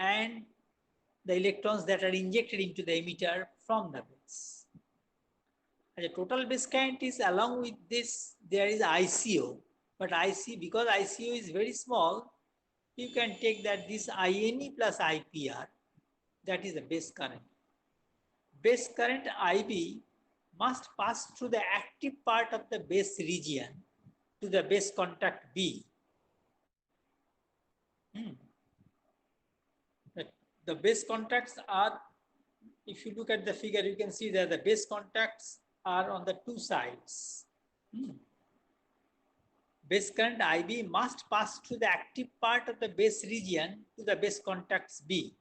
and the electrons that are injected into the emitter from the base. The total base current is, along with this, there is ICO, but because ICO is very small, you can take that this INE plus IPR, that is the base current. Base current IB must pass through the active part of the base region to the base contact B. The base contacts are, if you look at the figure, you can see that the base contacts are on the two sides. Base current IB must pass through the active part of the base region to the base contacts B.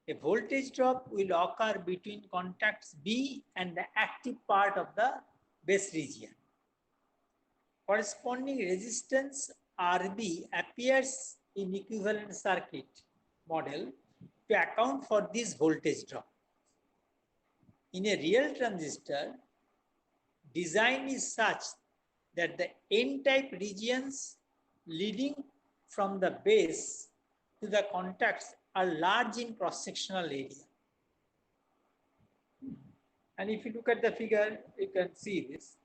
A voltage drop will occur between contacts B and the active part of the base region. Corresponding resistance RB appears in equivalent circuit model to account for this voltage drop. In a real transistor, design is such that the N-type regions leading from the base to the contacts are large in cross-sectional area. And if you look at the figure, you can see this.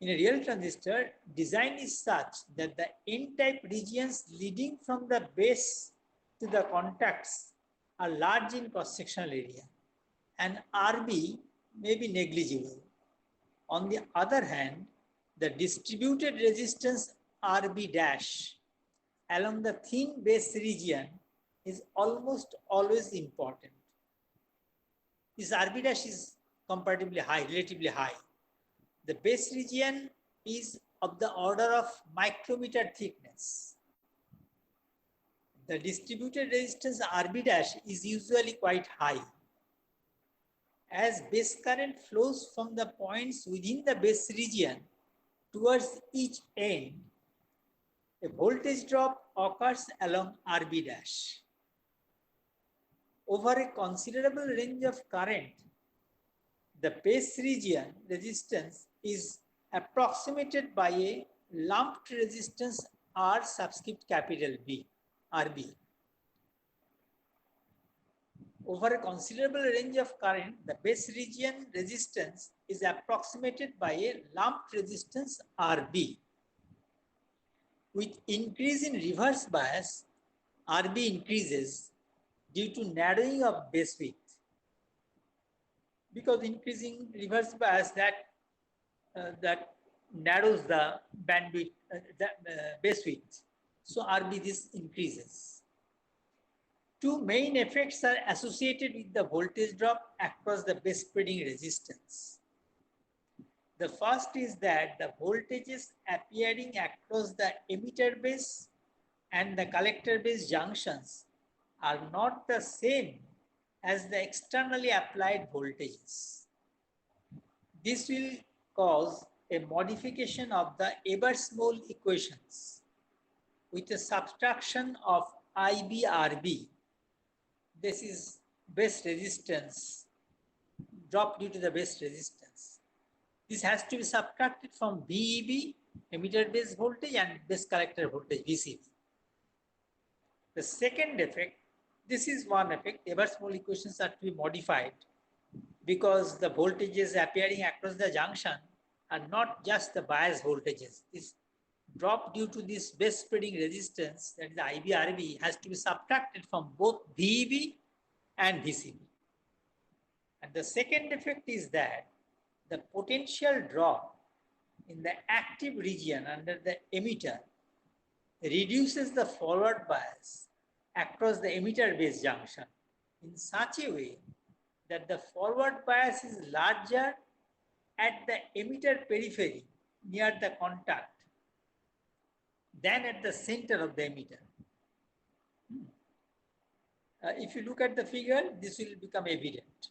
In a real transistor, design is such that the N-type regions leading from the base to the contacts are large in cross-sectional area, and RB may be negligible. On the other hand, the distributed resistance RB dash along the thin base region is almost always important. This RB dash is comparatively high, relatively high. The base region is of the order of micrometer thickness. The distributed resistance RB dash is usually quite high. As base current flows from the points within the base region towards each end, a voltage drop occurs along RB dash. Over a considerable range of current, the base region resistance is approximated by a lumped resistance R subscript capital B, RB. Over a considerable range of current, the base region resistance is approximated by a lumped resistance RB. With increase in reverse bias, RB increases due to narrowing of base width. Because increasing reverse bias, that narrows the bandwidth, base width. So RB this increases. Two main effects are associated with the voltage drop across the base spreading resistance. The first is that the voltages appearing across the emitter base and the collector base junctions are not the same as the externally applied voltages. This will cause a modification of the Ebers-Moll equations with a subtraction of IBRB. This is base resistance, drop due to the base resistance. This has to be subtracted from VEB, emitter base voltage, and base collector voltage, VCB. The second effect, this is one effect, Ebers-Moll equations are to be modified because the voltages appearing across the junction are not just the bias voltages. This drop due to this base spreading resistance, that is the IBRB, has to be subtracted from both VEB and VCB. And the second effect is that the potential drop in the active region under the emitter reduces the forward bias across the emitter base junction in such a way that the forward bias is larger at the emitter periphery near the contact than at the center of the emitter. If you look at the figure, this will become evident.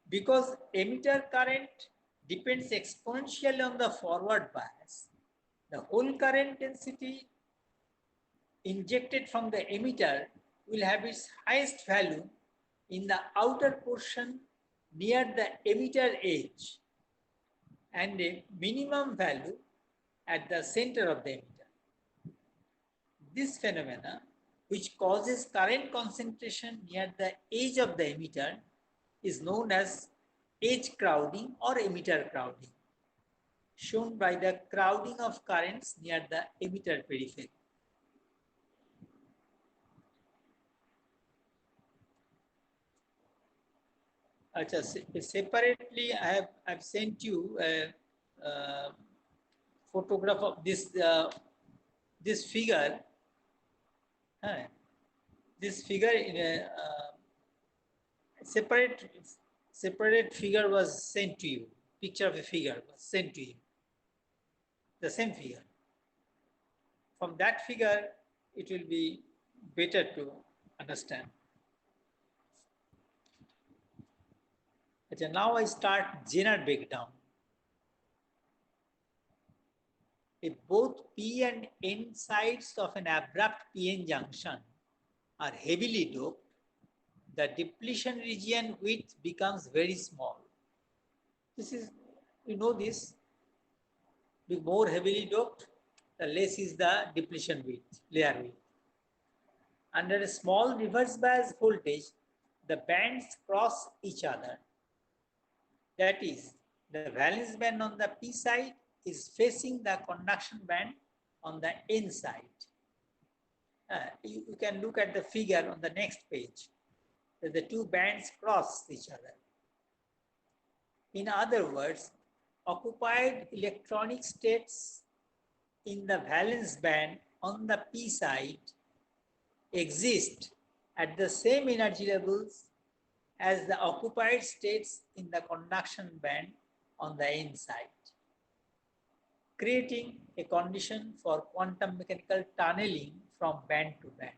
Because emitter current depends exponentially on the forward bias, the whole current density injected from the emitter will have its highest value in the outer portion near the emitter edge and a minimum value at the center of the emitter. This phenomena which causes current concentration near the edge of the emitter is known as edge crowding or emitter crowding, shown by the crowding of currents near the emitter periphery. Separately, I have sent you a photograph of this figure. This figure in a separate figure was sent to you. Picture of a figure was sent to you. The same figure. From that figure, it will be better to understand. Now I start Zener breakdown. If both P and N sides of an abrupt PN junction are heavily doped, the depletion region width becomes very small. This is, you know this, the more heavily doped, the less is the depletion width, layer width. Under a small reverse bias voltage, the bands cross each other. That is, the valence band on the P side is facing the conduction band on the N side. You can look at the figure on the next page. The two bands cross each other. In other words, occupied electronic states in the valence band on the P side exist at the same energy levels as the occupied states in the conduction band on the N side, creating a condition for quantum mechanical tunneling from band to band.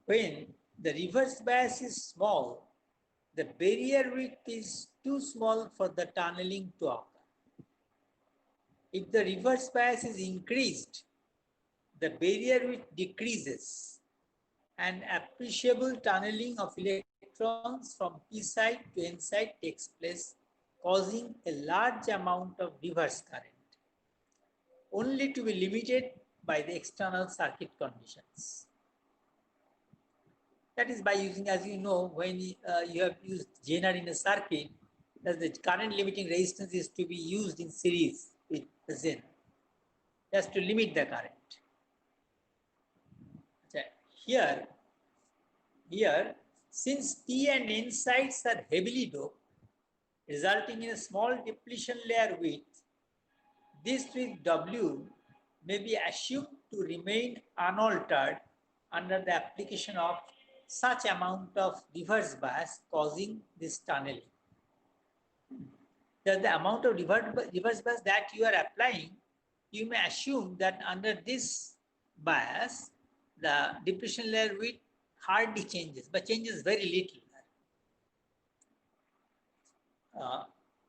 When the reverse bias is small, the barrier width is too small for the tunneling to occur. If the reverse bias is increased, the barrier width decreases and appreciable tunneling of electrons from P side to N side takes place, causing a large amount of reverse current, only to be limited by the external circuit conditions. That is by using, as you know, when you have used Zener in a circuit, that the current limiting resistance is to be used in series with the Zener, just to limit the current. Here, since P and N sides are heavily doped, resulting in a small depletion layer width, this width W may be assumed to remain unaltered under the application of such amount of reverse bias causing this tunneling. The amount of reverse bias that you are applying, you may assume that under this bias, the depletion layer width hardly changes, but changes very little.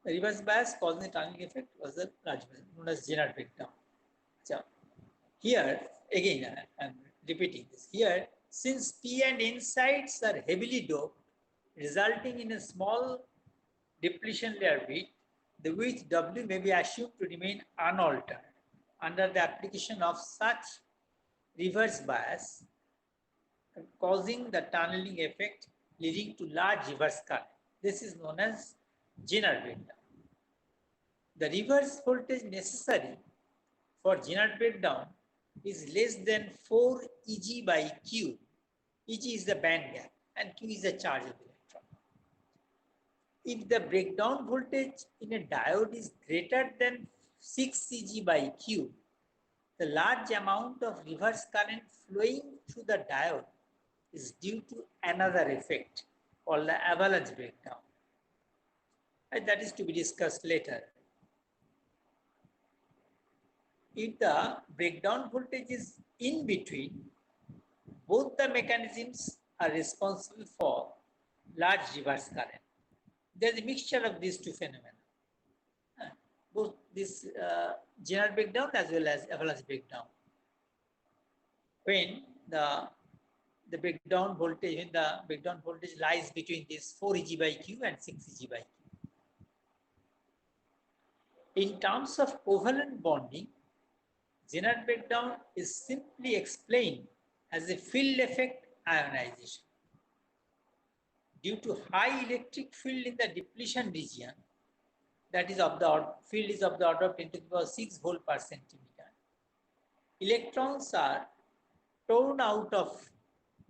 The reverse bias causing the tunneling effect was the large bias, known as Zener breakdown. So here, again, I am repeating this. Here, since P and N sides are heavily doped, resulting in a small depletion layer width, the width W may be assumed to remain unaltered under the application of such reverse bias, causing the tunneling effect leading to large reverse current. This is known as Zener breakdown. The reverse voltage necessary for Zener breakdown is less than 4 Eg by Q. Eg is the band gap and Q is the charge of the electron. If the breakdown voltage in a diode is greater than 6 Eg by Q, the large amount of reverse current flowing through the diode is due to another effect called the avalanche breakdown. And that is to be discussed later. If the breakdown voltage is in between, both the mechanisms are responsible for large reverse current. There is a mixture of these two phenomena. Both this Zener breakdown as well as avalanche breakdown. When the breakdown voltage, lies between this 4 Eg by Q and 6 Eg by Q. In terms of covalent bonding, Zener breakdown is simply explained as a field effect ionization. Due to high electric field in the depletion region, that is of the field is of the order of 10 to the power 6 volt per centimeter, electrons are torn out of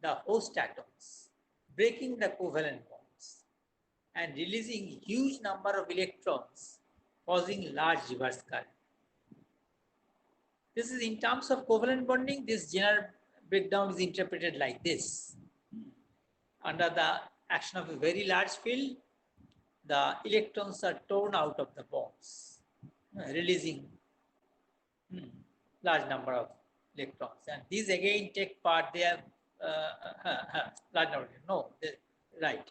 the host atoms, breaking the covalent bonds and releasing huge number of electrons, causing large reverse current. This is in terms of covalent bonding. This Zener breakdown is interpreted like this. Under the action of a very large field, the electrons are torn out of the bonds, releasing large number of electrons. And these again take part, they have large number, right.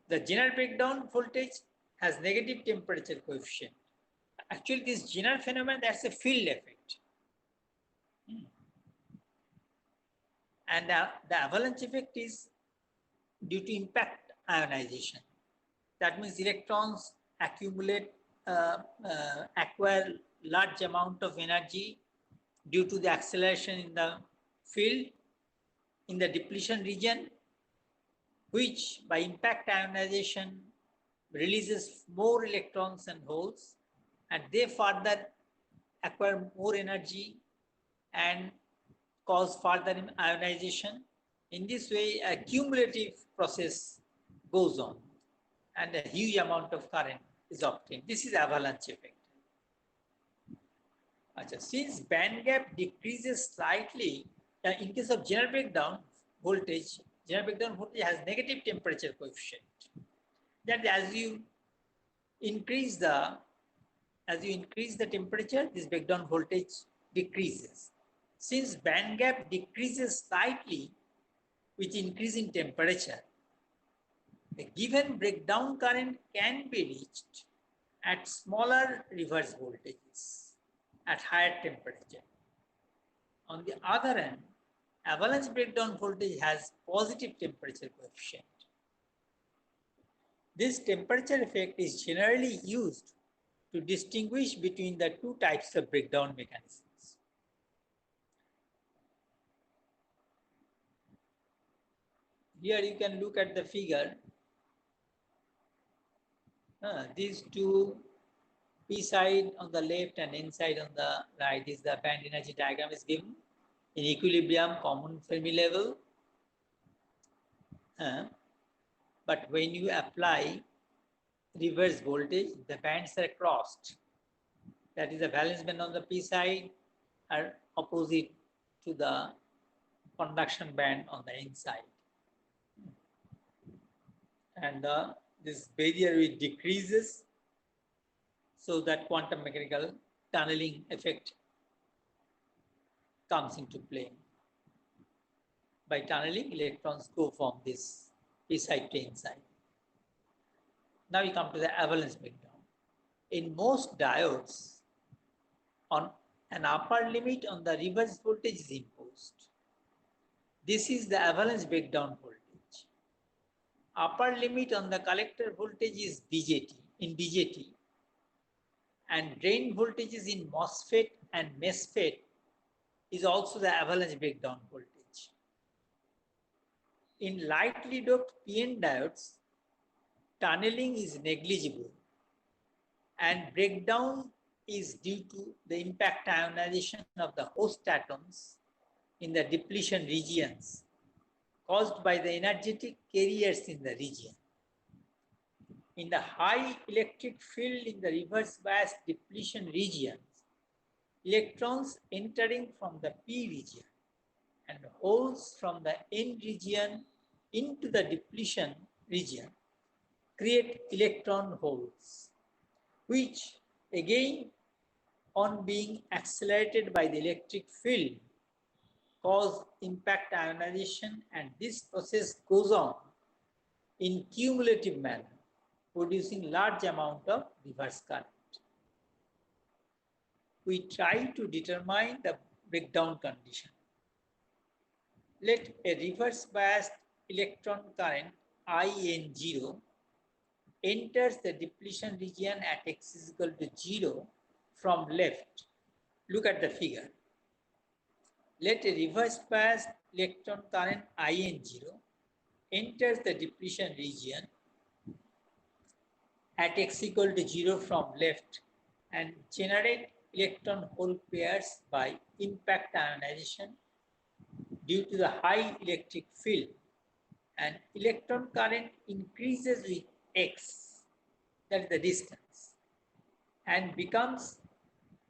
The Zener breakdown voltage has negative temperature coefficient. Actually, this Zener phenomenon, that's a field effect. And the avalanche effect is due to impact ionization. That means electrons accumulate, acquire large amount of energy due to the acceleration in the field in the depletion region, which by impact ionization releases more electrons and holes, and they further acquire more energy and cause further ionization. In this way, a cumulative process goes on and a huge amount of current is obtained. This is avalanche effect. Since band gap decreases slightly, in case of Zener breakdown voltage has negative temperature coefficient. That as you increase the temperature, this breakdown voltage decreases. Since band gap decreases slightly with increasing temperature, the given breakdown current can be reached at smaller reverse voltages at higher temperature. On the other hand, avalanche breakdown voltage has positive temperature coefficient. This temperature effect is generally used to distinguish between the two types of breakdown mechanisms. Here you can look at the figure. These two, P side on the left and N side on the right, is the band energy diagram is given in equilibrium, common Fermi level. But when you apply reverse voltage, the bands are crossed. That is, the valence band on the P side are opposite to the conduction band on the N side. And this barrier width decreases, so that quantum mechanical tunneling effect comes into play. By tunneling, electrons go from this P side to N side. Now we come to the avalanche breakdown. In most diodes, on an upper limit on the reverse voltage is imposed. This is the avalanche breakdown voltage. Upper limit on the collector voltage is BJT, and drain voltages in MOSFET and MESFET is also the avalanche breakdown voltage. In lightly doped PN diodes, tunneling is negligible and breakdown is due to the impact ionization of the host atoms in the depletion regions caused by the energetic carriers in the region. In the high electric field in the reverse bias depletion regions, electrons entering from the P region and holes from the N region into the depletion region create electron holes, which again, on being accelerated by the electric field, cause impact ionization, and this process goes on in cumulative manner, producing large amount of reverse current. We try to determine the breakdown condition. Let a reverse biased electron current IN0 enters the depletion region at x is equal to 0 from left Look at the figure. Let a reverse biased electron current IN0 enters the depletion region at x equal to 0 from left and generate electron hole pairs by impact ionization due to the high electric field, and electron current increases with x, that is the distance, and becomes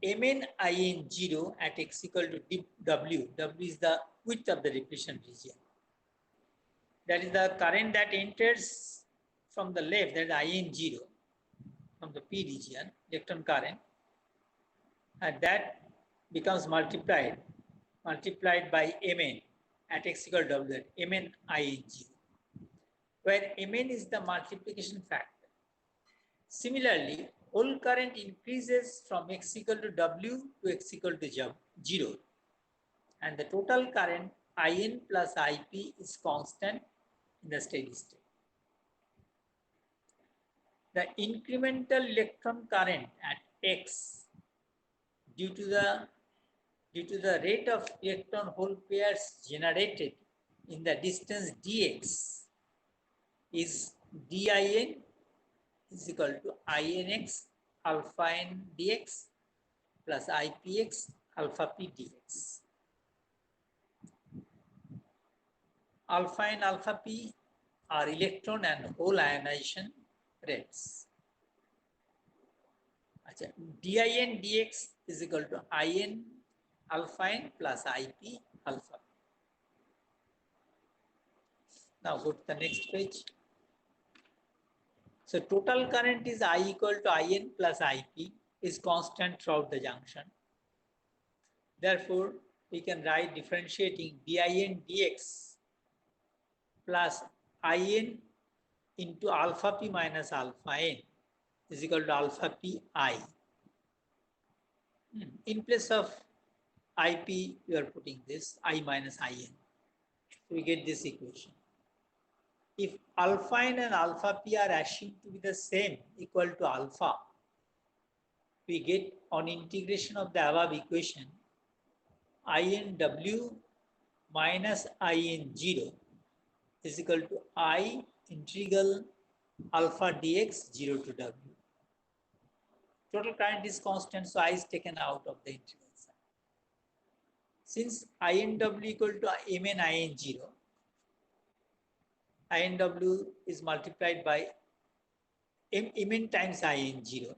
MnIn0 at x equal to W. W is the width of the depletion region. That is the current that enters from the left, that is IN0 from the P region, electron current, and that becomes multiplied by Mn at x equal to W, that MnIn0, where Mn is the multiplication factor. Similarly, hole current increases from x equal to W to x equal to 0, and the total current In plus Ip is constant in the steady state. The incremental electron current at x due to the rate of electron hole pairs generated in the distance dx is din is equal to Inx alpha n dx plus Ipx alpha p dx. Alpha n alpha p are electron and hole ionization rates. Din dx is equal to In alpha n plus Ip alpha. Now go to the next page. So total current is I equal to In plus Ip, is constant throughout the junction. Therefore, we can write differentiating din dx plus In into alpha p minus alpha n is equal to alpha p I. In place of Ip, we are putting this I minus In. So we get this equation. If alpha n and alpha p are assumed to be the same, equal to alpha, we get on integration of the above equation, InW minus In0 is equal to I integral alpha dx 0 to W. Total current is constant, so I is taken out of the integral sign. Since InW equal to Mn In0, InW is multiplied by Mn times In0,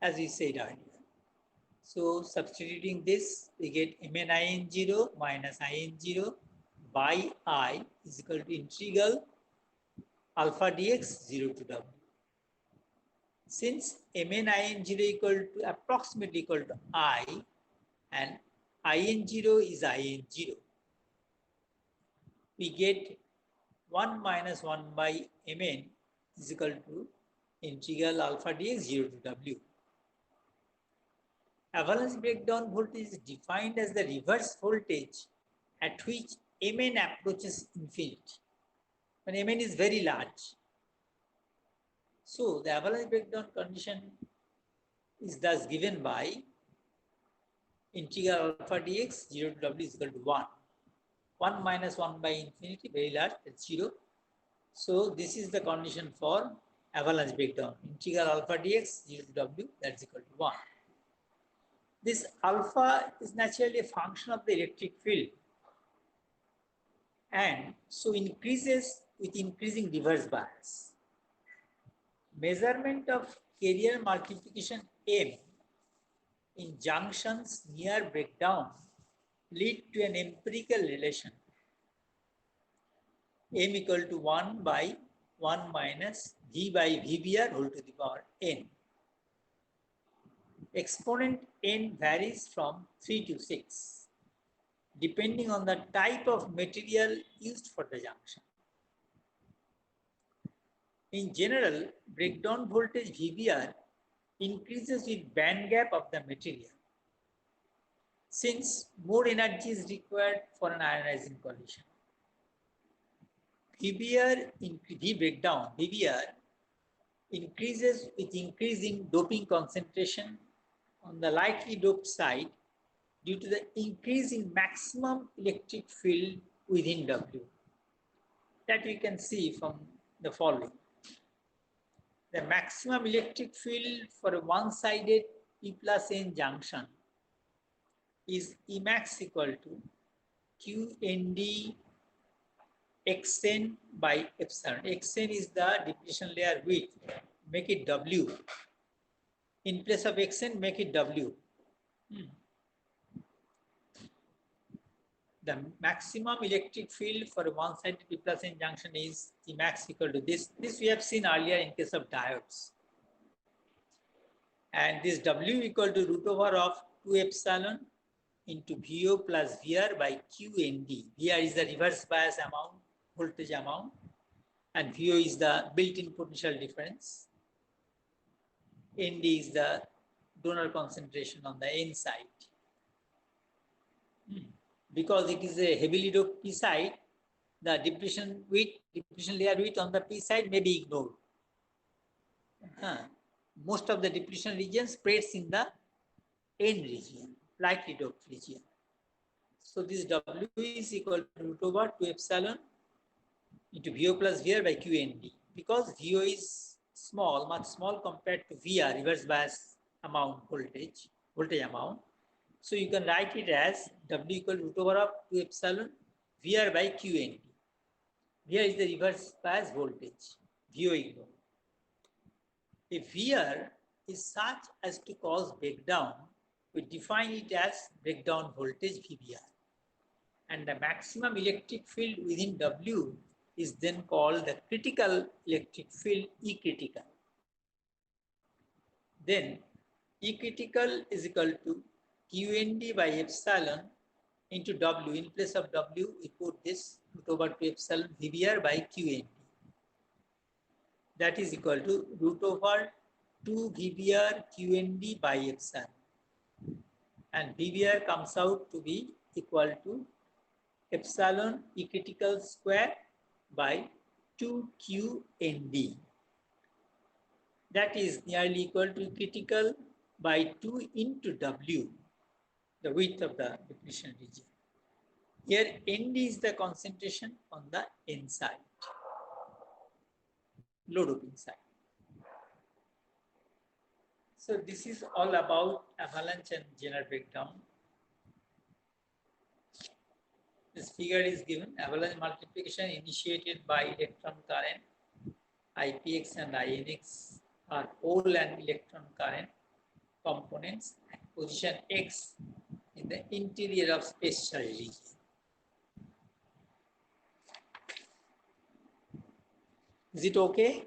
as we said earlier. So substituting this, we get Mn In0 minus In0 by I is equal to integral alpha dx 0 to W. Since Mn In0 equal to approximately equal to I and In0 is In0, we get 1 minus 1 by Mn is equal to integral alpha dx 0 to W. Avalanche breakdown voltage is defined as the reverse voltage at which Mn approaches infinity, when Mn is very large. So the avalanche breakdown condition is thus given by integral alpha dx 0 to W is equal to 1. 1 minus 1 by infinity, very large, that's 0. So this is the condition for avalanche breakdown. Integral alpha dx 0 to W, that's equal to 1. This alpha is naturally a function of the electric field, and so increases with increasing reverse bias. Measurement of carrier multiplication M in junctions near breakdown lead to an empirical relation M equal to 1 by 1 minus V by VBR whole to the power N. Exponent N varies from 3 to 6 depending on the type of material used for the junction. In general, breakdown voltage VBR increases with band gap of the material, since more energy is required for an ionizing collision. VBR increases with increasing doping concentration on the lightly doped side due to the increase in maximum electric field within W. That we can see from the following. The maximum electric field for a one-sided P plus N junction is Emax equal to QND Xn by epsilon. Xn is the depletion layer width. Make it W. In place of Xn, make it W. The maximum electric field for a one-sided P plus N junction is Emax equal to this. This we have seen earlier in case of diodes. And this W equal to root over of 2 epsilon into VO plus VR by QND. VR is the reverse bias amount, voltage amount, and VO is the built-in potential difference. ND is the donor concentration on the N side. Because it is a heavily doped P side, the depletion layer width on the P side may be ignored. Most of the depletion region spreads in the N region, lightly doped region. So this W is equal to root over 2 epsilon into VO plus VR by QND. Because VO is small, much small compared to VR, reverse bias amount voltage amount. So you can write it as W equal to root over of 2 epsilon VR by QND. VR is the reverse bias voltage, VO ignore. If VR is such as to cause breakdown, we define it as breakdown voltage VBR. And the maximum electric field within W is then called the critical electric field, E critical. Then E critical is equal to QND by epsilon into W. In place of W, we put this root over 2 epsilon VBR by QND. That is equal to root over 2 VBR QND by epsilon. And VBR comes out to be equal to epsilon E critical square by 2 QND. That is nearly equal to E critical by 2 into W, the width of the depletion region. Here ND is the concentration on the N side, low doping side. So this is all about avalanche and Zener breakdown. This figure is given. Avalanche multiplication initiated by electron current. IPX and INX are pole and electron current components at position X in the interior of space charge region. Is it okay?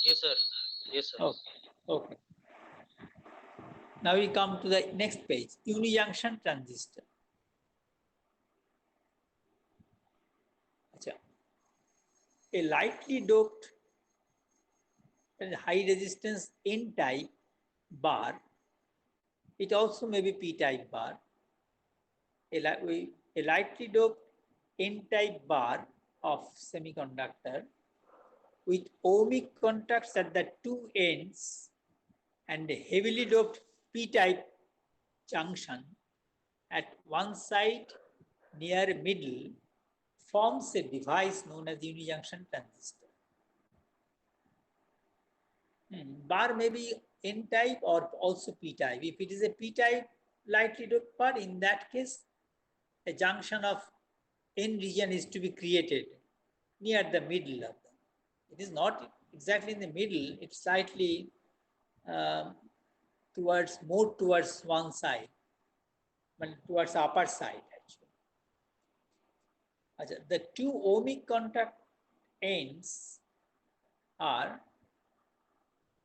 Yes, sir. Yes, sir. Okay. Okay. Now we come to the next page, unijunction transistor. A lightly doped and high resistance N-type bar, it also may be P-type bar. A lightly doped N-type bar of semiconductor with ohmic contacts at the two ends and a heavily doped P-type junction at one side near middle forms a device known as unijunction transistor. Bar may be N-type or also P-type. If it is a P-type lightly doped bar, in that case, a junction of N region is to be created near the middle of them. It is not exactly in the middle, it's slightly towards one side, but towards upper side actually. The two ohmic contact ends are,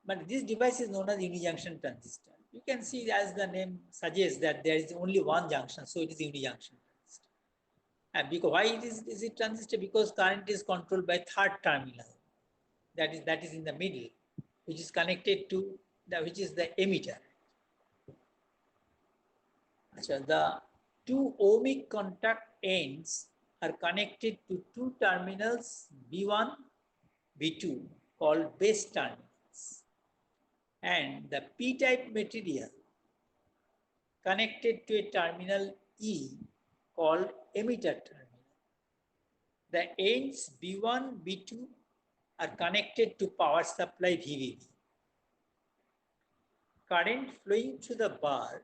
but this device is known as unijunction transistor. You can see as the name suggests that there is only one junction, so it is unijunction transistor. And because why is it transistor? Because current is controlled by third terminal, that is in the middle, which is connected to which is the emitter. So the two ohmic contact ends are connected to two terminals B1, B2 called base terminals, and the p-type material connected to a terminal E called emitter terminal. The ends B1, B2 are connected to power supply VVB. Current flowing through the bar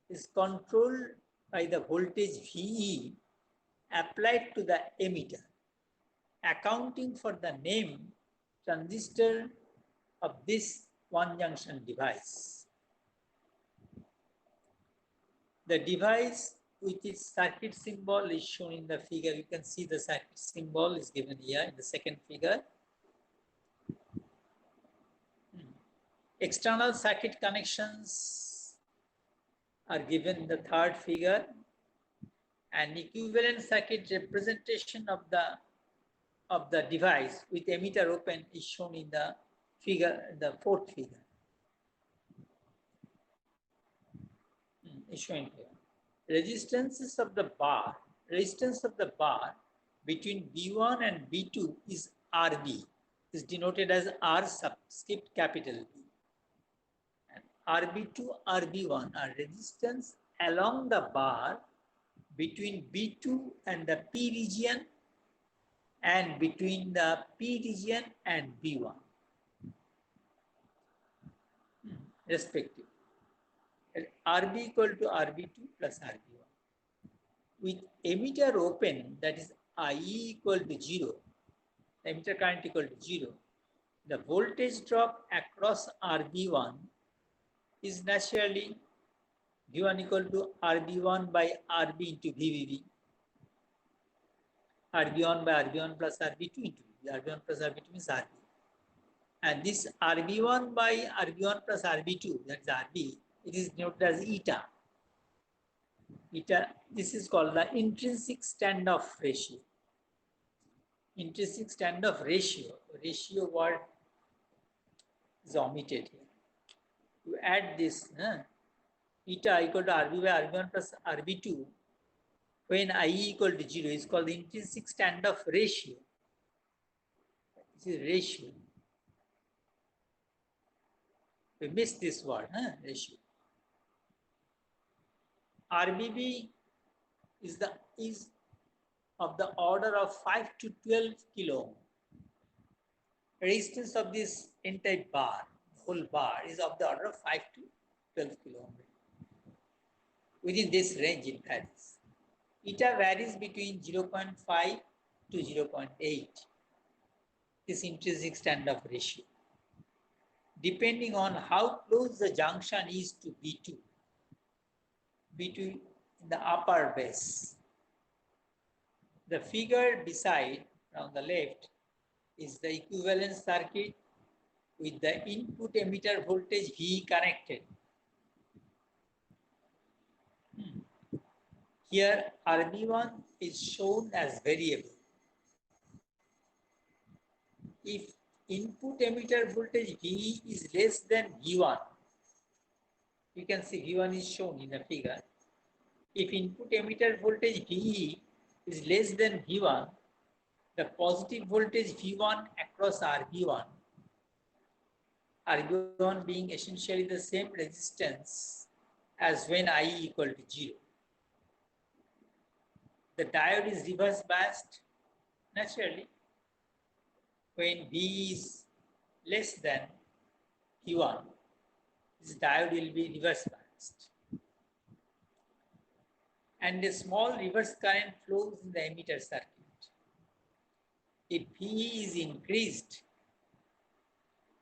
is controlled by the voltage VE applied to the emitter, accounting for the name transistor of this one-junction device. The device with its circuit symbol is shown in the figure. You can see the circuit symbol is given here in the second figure. External circuit connections are given in the third figure. An equivalent circuit representation of the device with emitter open is shown in the figure, the fourth figure. Is shown here. Resistance of the bar between B1 and B2 is RB, is denoted as R subscript capital B. And RB2, RB1 are resistance along the bar between B2 and the P region and between the P region and B1, respectively. RB equal to RB2 plus RB1. With emitter open, that is IE equal to 0, the emitter current equal to 0, the voltage drop across RB1 is naturally V1 equal to RB1 by RB into VVB. RB1 by RB1 plus RB2 into VV. RB1 plus RB2 means RB. And this RB1 by RB1 plus RB2, that is RB, it is denoted as eta. Eta, this is called the intrinsic standoff ratio. Intrinsic standoff ratio word is omitted here. You add this, eta equal to RB by RB1 plus RB2, when IE equal to 0 is called the intrinsic standoff ratio. This is ratio. We missed this word, ratio. RBB is of the order of 5 to 12 kilo. Resistance of this N-type bar, whole bar, is of the order of 5 to 12 kilo. Within this range it varies. Eta varies between 0.5 to 0.8. This intrinsic standoff ratio, depending on how close the junction is to B2. B2 in the upper base. The figure beside, on the left, is the equivalent circuit with the input emitter voltage V connected. Here RB1 is shown as variable. If input emitter voltage V is less than V1, you can see V1 is shown in the figure. If input emitter voltage VE is less than V1, the positive voltage V1 across RB1, RB1 being essentially the same resistance as when IE equal to 0. The diode is reverse biased naturally when V is less than V1. This diode will be reverse biased. And a small reverse current flows in the emitter circuit. If VE is increased,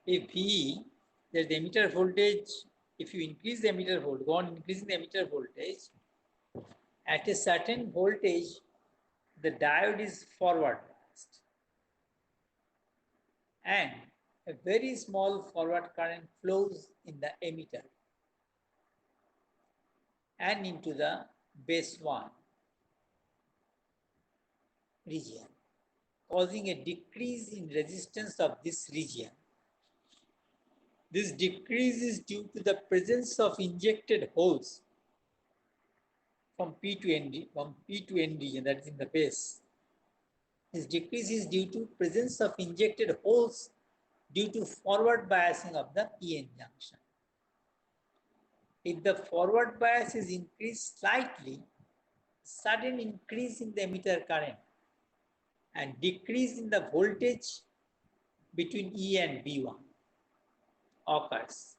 if VE, the emitter voltage, if you increase the emitter voltage, go on increasing the emitter voltage, at a certain voltage, the diode is forward biased. And a very small forward current flows in the emitter and into the base 1 region, causing a decrease in resistance of this region. This decrease is due to the presence of injected holes from P to N region, that is in the base. This decrease is due to presence of injected holes due to forward biasing of the PN junction. If the forward bias is increased slightly, sudden increase in the emitter current and decrease in the voltage between E and V1 occurs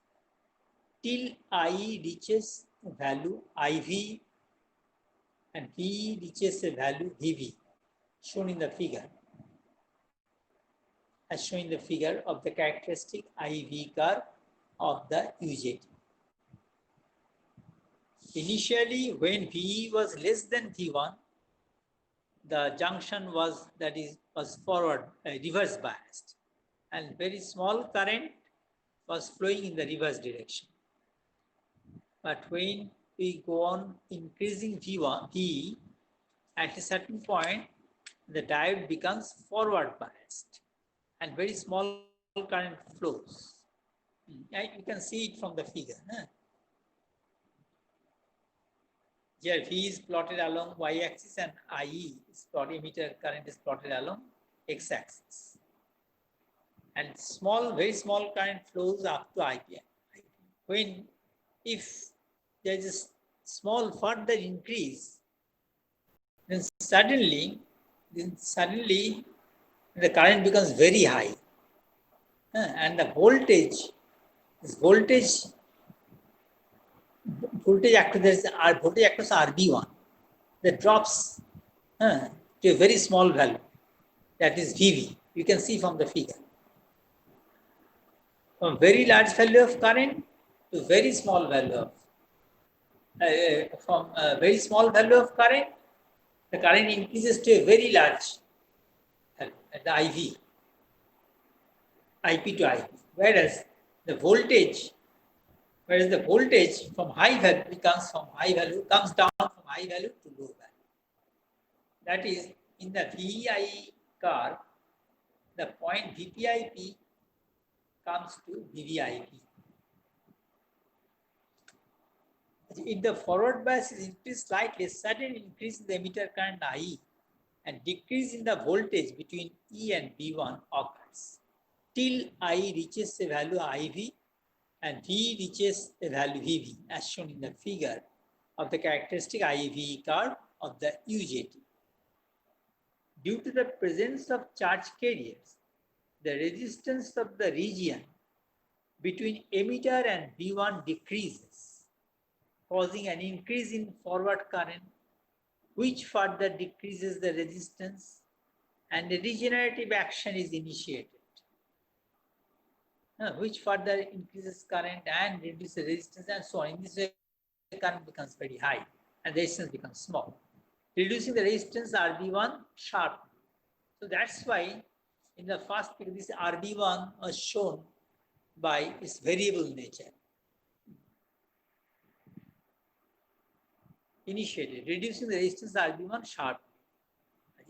till IE reaches a value IV and VE reaches a value VV, shown in the figure, as shown in the figure of the characteristic IV curve of the UJT. Initially, when VE was less than V1, the junction was forward reverse biased, and very small current was flowing in the reverse direction. But when we go on increasing VE, at a certain point, the diode becomes forward biased and very small current flows. You can see it from the figure. Here V is plotted along y-axis and IE is plotted, emitter current is plotted along x-axis. And very small current flows up to IP. If there is a small further increase, then suddenly the current becomes very high. And the voltage across RB1 that drops to a very small value, that is VV. You can see from the figure. From very large value of current to very small value of from a very small value of current, the current increases to a very large value at the IV, IP to IP. Whereas the voltage from high value comes down from high value to low value. That is, in the VEI curve, the point VPIP comes to VVIP. If the forward bias is increased slightly, a sudden increase in the emitter current IE and decrease in the voltage between E and V1 occurs till IE reaches a value IV and V reaches a value VV, as shown in the figure of the characteristic IV curve of the UJT. Due to the presence of charge carriers, the resistance of the region between emitter and V1 decreases, causing an increase in forward current, which further decreases the resistance, and a regenerative action is initiated, which further increases current and reduces resistance, and so on. In this way, the current becomes very high and the resistance becomes small, reducing the resistance RB1 sharply. So that's why in the first figure, this RB1 was shown by its variable nature. Initiated, reducing the resistance RB1 sharply.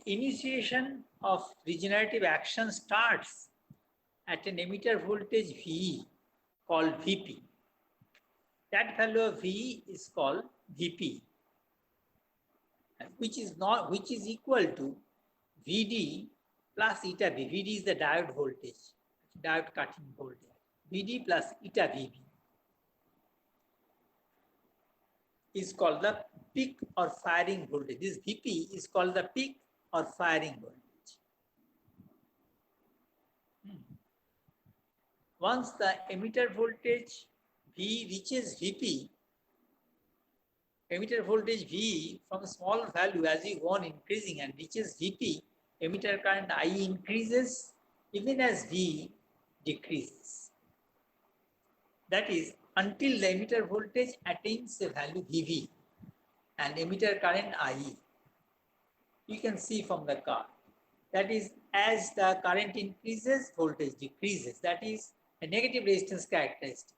Initiation of regenerative action starts at an emitter voltage VE called VP. That value of VE is called VP, which is equal to VD plus eta V. VD is the diode voltage, diode cutting voltage. VD plus eta VB is called the peak or firing voltage. This VP is called the peak or firing voltage. Once the emitter voltage V reaches VP, emitter voltage V from a small value as we go on increasing and reaches VP, emitter current I increases even as V decreases. That is, until the emitter voltage attains a value VV and emitter current IE. You can see from the curve. That is, as the current increases, voltage decreases. That is a negative resistance characteristic.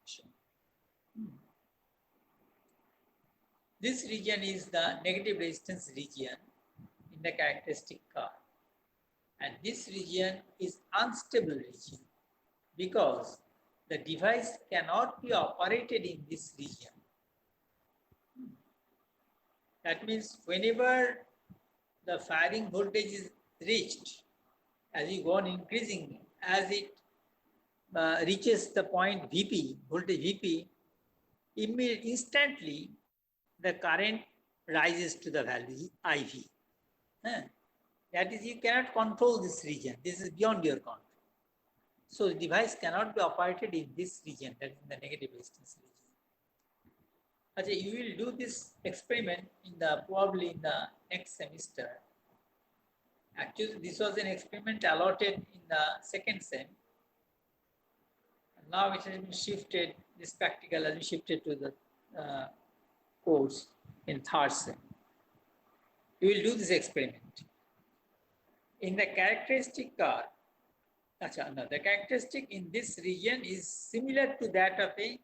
This region is the negative resistance region in the characteristic curve. And this region is unstable region because the device cannot be operated in this region. That means whenever the firing voltage is reached, as you go on increasing, as it reaches the point VP, voltage VP, instantly the current rises to the value IV. That is, you cannot control this region. This is beyond your control. So the device cannot be operated in this region, that is in the negative resistance region. Okay, you will do this experiment in the probably in the next semester. Actually, this was an experiment allotted in the second sem. Now it has been shifted, this practical has been shifted to the course in third sem. We will do this experiment. In the characteristic curve, no, the characteristic in this region is similar to that of a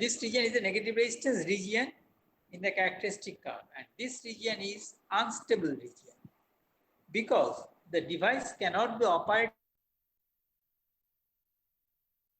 this region is the negative resistance region in the characteristic curve, and this region is unstable region because the device cannot be operated